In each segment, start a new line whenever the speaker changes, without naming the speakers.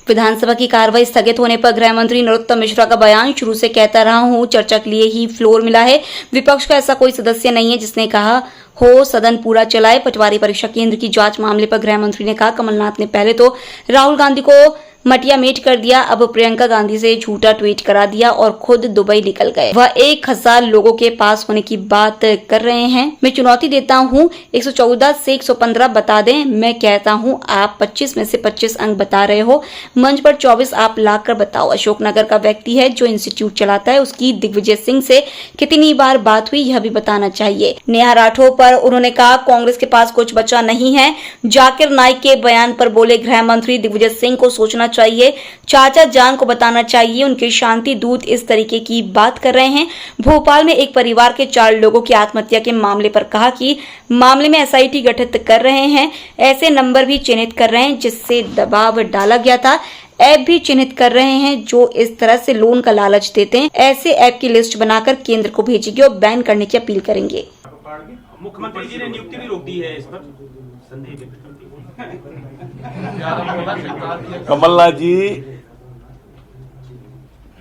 विधानसभा की कार्रवाई स्थगित होने पर गृह मंत्री नरोत्तम मिश्रा का बयान, शुरू से कहता रहा हूं, चर्चा के लिए ही फ्लोर मिला है। विपक्ष का ऐसा कोई सदस्य नहीं है जिसने कहा हो सदन पूरा चलाए। पटवारी परीक्षा केंद्र की जांच मामले पर गृह मंत्री ने कहा, कमलनाथ ने पहले तो राहुल गांधी को मटिया मेट कर दिया, अब प्रियंका गांधी से झूठा ट्वीट करा दिया और खुद दुबई निकल गए। वह 1000 लोगों के पास होने की बात कर रहे हैं। मैं चुनौती देता हूं, 114 से 115 बता दें। मैं कहता हूं आप 25 में से 25 अंक बता रहे हो, मंच पर 24 आप लाकर बताओ। अशोकनगर का व्यक्ति है जो इंस्टीट्यूट चलाता है, उसकी दिग्विजय सिंह से कितनी बार बात हुई यह भी बताना चाहिए। नेहा राठौर पर उन्होंने कहा, कांग्रेस के पास कुछ बचा नहीं है। जाकिर नाइक के बयान पर बोले गृह मंत्री, दिग्विजय सिंह को सोचना चाहिए, चाचा जान को बताना चाहिए, उनके शांति दूत इस तरीके की बात कर रहे हैं। भोपाल में एक परिवार के 4 लोगों की आत्महत्या के मामले पर कहा कि मामले में एसआईटी गठित कर रहे हैं, ऐसे नंबर भी चिन्हित कर रहे हैं जिससे दबाव डाला गया था, ऐप भी चिन्हित कर रहे हैं जो इस तरह से लोन का लालच देते हैं। ऐसे ऐप की लिस्ट बनाकर केंद्र को भेजेंगे और बैन करने की अपील करेंगे।
मुख्यमंत्री जी ने नियुक्ति भी रोक दी है इस पर संदेह।
कमलनाथ जी,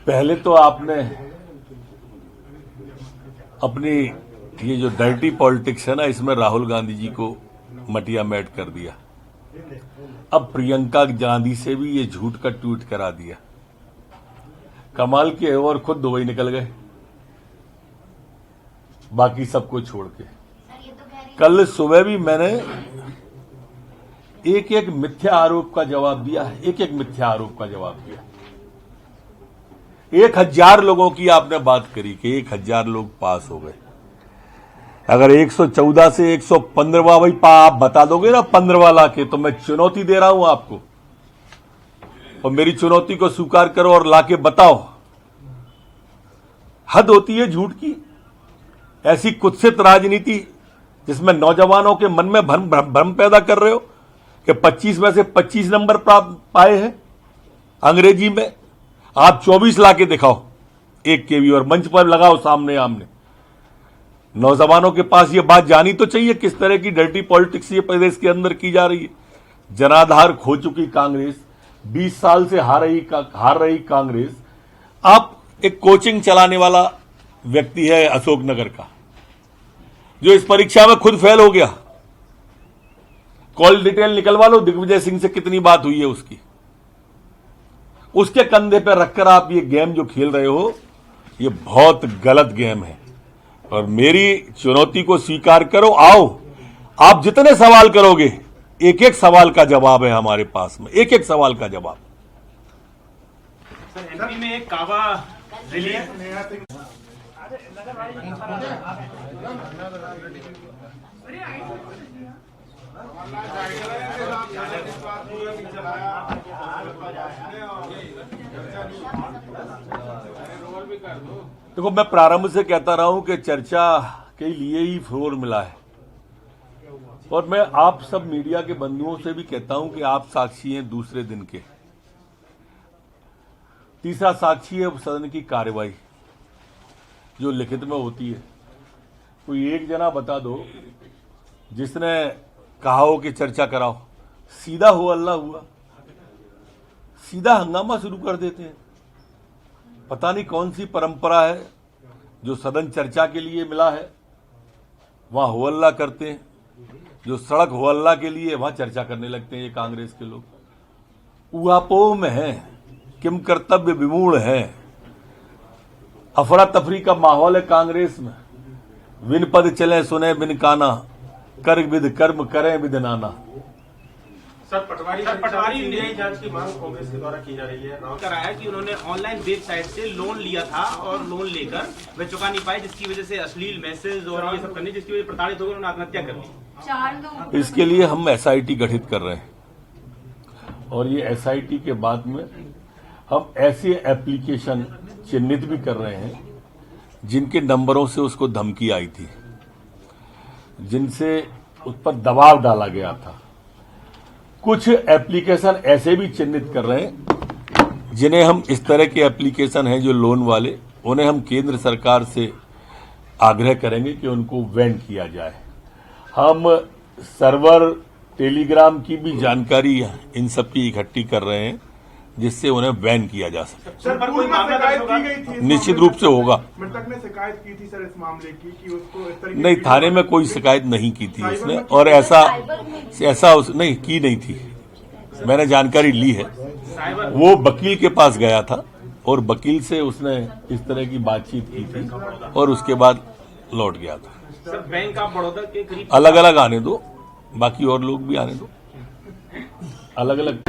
पहले तो आपने अपनी ये जो डर्टी पॉलिटिक्स है ना, इसमें राहुल गांधी जी को मटिया मेट कर दिया। अब प्रियंका गांधी से भी ये झूठ का ट्वीट करा दिया। कमाल के और खुद दुबई निकल गए, बाकी सबको छोड़ के। कल सुबह भी मैंने एक मिथ्या आरोप का जवाब दिया है, एक मिथ्या आरोप का जवाब दिया। 1000 लोगों की आपने बात करी कि 1000 लोग पास हो गए। अगर 114 से 115वां भाई आप बता दोगे ना 15वां लाके, तो मैं चुनौती दे रहा हूं आपको, और मेरी चुनौती को स्वीकार करो और लाके बताओ। हद होती है झूठ की। ऐसी कुत्सित राजनीति जिसमें नौजवानों के मन में भ्रम पैदा कर रहे हो कि 25 में से 25 नंबर प्राप्त पाए हैं अंग्रेजी में। आप 24 लाके दिखाओ एक के भी, और मंच पर लगाओ सामने आमने। नौजवानों के पास ये बात जानी तो चाहिए किस तरह की डर्टी पॉलिटिक्स ये प्रदेश के अंदर की जा रही है। जनाधार खो चुकी कांग्रेस, 20 साल से हार रही कांग्रेस। आप एक कोचिंग चलाने वाला व्यक्ति है अशोकनगर का, जो इस परीक्षा में खुद फेल हो गया। कॉल डिटेल निकलवा लो, दिग्विजय सिंह से कितनी बात हुई है उसकी। उसके कंधे पर रखकर आप ये गेम जो खेल रहे हो, ये बहुत गलत गेम है। और मेरी चुनौती को स्वीकार करो, आओ। आप जितने सवाल करोगे, एक सवाल का जवाब है हमारे पास में, एक सवाल का जवाब।
सर, एमपी में एक कावा रिलीज
देखो, मैं प्रारंभ से कहता रहा हूं कि चर्चा के लिए ही फ्लोर मिला है, और मैं आप सब मीडिया के बंधुओं से भी कहता हूं कि आप साक्षी हैं दूसरे दिन के। तीसरा साक्षी है सदन की कार्यवाही जो लिखित में होती है। कोई एक जना बता दो जिसने कहा हो कि चर्चा कराओ। सीधा हो अल्लाह हुआ, सीधा हंगामा शुरू कर देते हैं। पता नहीं कौन सी परंपरा है जो सदन चर्चा के लिए मिला है वहां हो अल्लाह करते हैं, जो सड़क हो अल्लाह के लिए वहां चर्चा करने लगते हैं ये कांग्रेस के लोग। ऊहापोह में है, किम कर्तव्य विमूढ़ है, अफरा तफरी का माहौल है कांग्रेस में। बिन पद चले सुने बिन काना, कर विद कर्म करें विद नाना।
सर, पटवारी न्यायिक जांच की मांग कांग्रेस के द्वारा की जा रही है। कराया कि उन्होंने ऑनलाइन वेबसाइट से लोन लिया था और लोन लेकर वे चुका नहीं पाए, जिसकी वजह से अश्लील मैसेज और ये सब करने, जिसकी वजह से प्रताड़ित हो गए, उन्होंने आत्महत्या कर ली।
इसके लिए हम एसआईटी गठित कर रहे हैं, और ये एसआईटी के बाद में हम ऐसे एप्लीकेशन चिन्हित भी कर रहे हैं जिनके नंबरों से उसको धमकी आई थी, जिनसे उस पर दबाव डाला गया था। कुछ एप्लीकेशन ऐसे भी चिन्हित कर रहे हैं जिन्हें हम, इस तरह के एप्लीकेशन हैं जो लोन वाले, उन्हें हम केंद्र सरकार से आग्रह करेंगे कि उनको बैन किया जाए। हम सर्वर टेलीग्राम की भी जानकारी इन सब की इकट्ठी कर रहे हैं, जिससे उन्हें बैन किया जा सके।
सर पर कोई मामला दर्ज होगा?
निश्चित रूप से होगा।
मृतक ने शिकायत की थी सर इस मामले की कि उसको इस तरीके
नहीं, थाने में कोई शिकायत नहीं की थी उसने, और ऐसा नहीं की नहीं थी। मैंने जानकारी ली है, वो वकील के पास गया था और वकील से उसने इस तरह की बातचीत की थी और उसके बाद लौट गया था।
सर बैंक ऑफ बड़ौदा के करीब
अलग अलग आने दो, बाकी और लोग भी आने दो, अलग अलग।